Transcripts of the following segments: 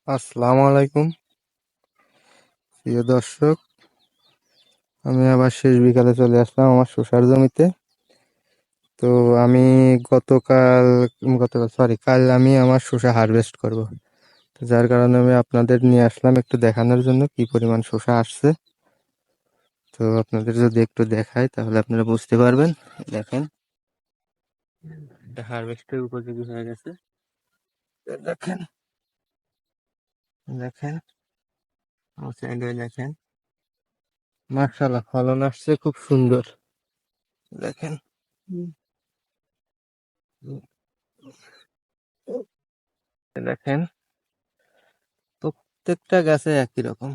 আসসালামু আলাইকুম প্রিয় দর্শক। আমি আবার শেষ বিকালে চলে আসলাম আমার শসার জমিতে। তো আমি গতকাল গতকাল সরি কাল আমি আমার শসা হারভেস্ট করব। তো যার কারণে আমি আপনাদের নিয়ে আসলাম একটু দেখানোর জন্য কি পরিমাণ শসা আসছে। তো আপনাদের যদি একটু দেখাই তাহলে আপনারা বুঝতে পারবেন। দেখেন, এটা হারভেস্টের উপযোগী হয়ে গেছে। দেখেন, দেখেন, আমার সাইডে দেখেন, মাশাআল্লাহ ফলন আসছে খুব সুন্দর। দেখেন, দেখেন, প্রত্যেকটা গাছে একই রকম।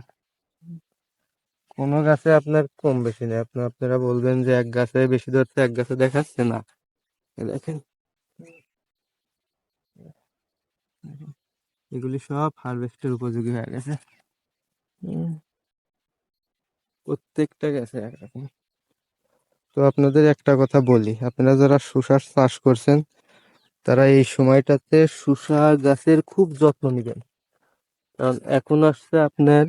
কোনো গাছে আপনার কম বেশি নেই। আপনারা বলবেন যে এক গাছে বেশি ধরছে এক গাছে দেখাচ্ছে না। এ দেখেন, এগুলি সব হারভেস্টের উপযোগী হয়ে গেছে। উম, প্রত্যেকটা গাছে একরকম। তো আপনাদের একটা কথা বলি, আপনারা যারা শসার চাষ করছেন তারা এই সময়টাতে শসা গাছের খুব যত্ন নেবেন। কারণ এখন আসছে আপনার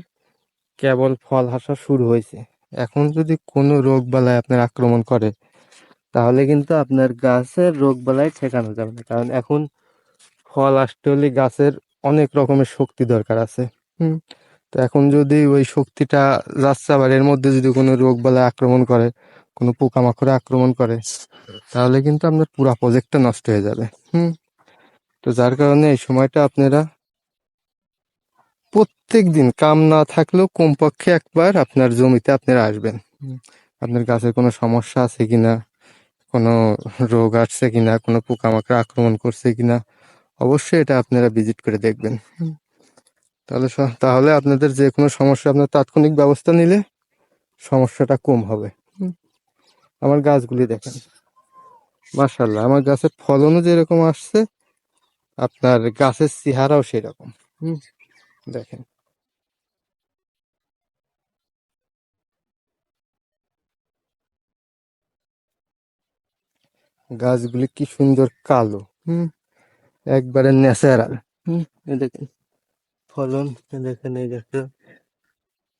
কেবল ফল আসা শুরু হয়েছে। এখন যদি কোনো রোগ বালাই আপনার আক্রমণ করে তাহলে কিন্তু আপনার গাছের রোগ বালাই ঠেকানো যাবে না। কারণ এখন ফল আসতে হলে গাছের অনেক রকমের শক্তি দরকার আছে। হুম। তো এখন যদি ওই শক্তিটা যাচ্ছে, আবার এর মধ্যে যদি কোনো রোগ বালাই আক্রমণ করে, কোনো পোকামাকড়ে আক্রমণ করে, তাহলে কিন্তু আপনার পুরা প্রজেক্টটা নষ্ট হয়ে যাবে। হুম। তো যার কারণে এই সময়টা আপনারা প্রত্যেক দিন কাম না থাকলেও কমপক্ষে একবার আপনার জমিতে আপনারা আসবেন। আপনার গাছের কোনো সমস্যা আছে কিনা, কোনো রোগ আসছে কিনা, কোনো পোকামাকড় আক্রমণ করছে কিনা, অবশ্যই এটা আপনারা ভিজিট করে দেখবেন। তাহলে আপনাদের যে কোনো সমস্যা আপনার তাৎক্ষণিক ব্যবস্থা নিলে সমস্যাটা কম হবে। হুম। আমার গাছগুলি দেখেন, মাশাআল্লাহ আমার গাছের ফলনও যেরকম আসছে, আপনার গাছের চেহারাও সেরকম। হুম। দেখেন, গাছগুলি কি সুন্দর কালো। হুম। একবারে ন্যাচারাল। হুম। এই দেখেন ফলন, দেখেন, এই দেখেন,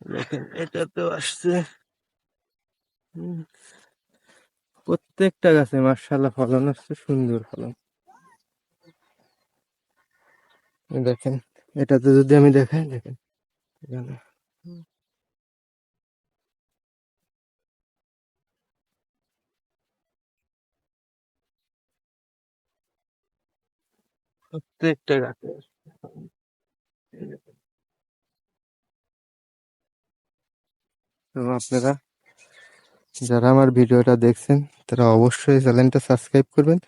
দেখেন এটাতেও আসছে। হুম। প্রত্যেকটা গাছে মাশাআল্লাহ ফলন আসছে, সুন্দর ফলন। এই দেখেন, এটাতে যদি আমি দেখাই, দেখেন এখানে প্রত্যেকটা গাছে। তো আপনারা যারা আমার ভিডিওটা দেখছেন তারা অবশ্যই চ্যানেলটা সাবস্ক্রাইব করবেন।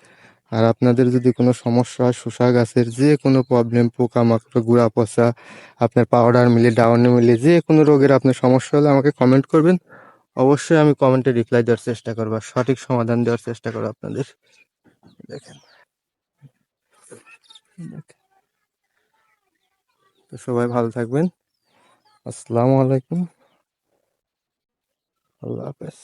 আর আপনাদের যদি কোনো সমস্যা হয়, শসা গাছের যে কোনো প্রবলেম, পোকামাকড়, গুড়া পচা, আপনার পাউডার মিলে ডাউনে মিলে যে কোনো রোগের আপনার সমস্যা হলে আমাকে কমেন্ট করবেন। অবশ্যই আমি কমেন্টে রিপ্লাই দেওয়ার চেষ্টা করবো, আর সঠিক সমাধান দেওয়ার চেষ্টা করবো আপনাদের। দেখেন, তো সবাই ভালো থাকবেন। আসসালামু আলাইকুম, আল্লাহ হাফেজ।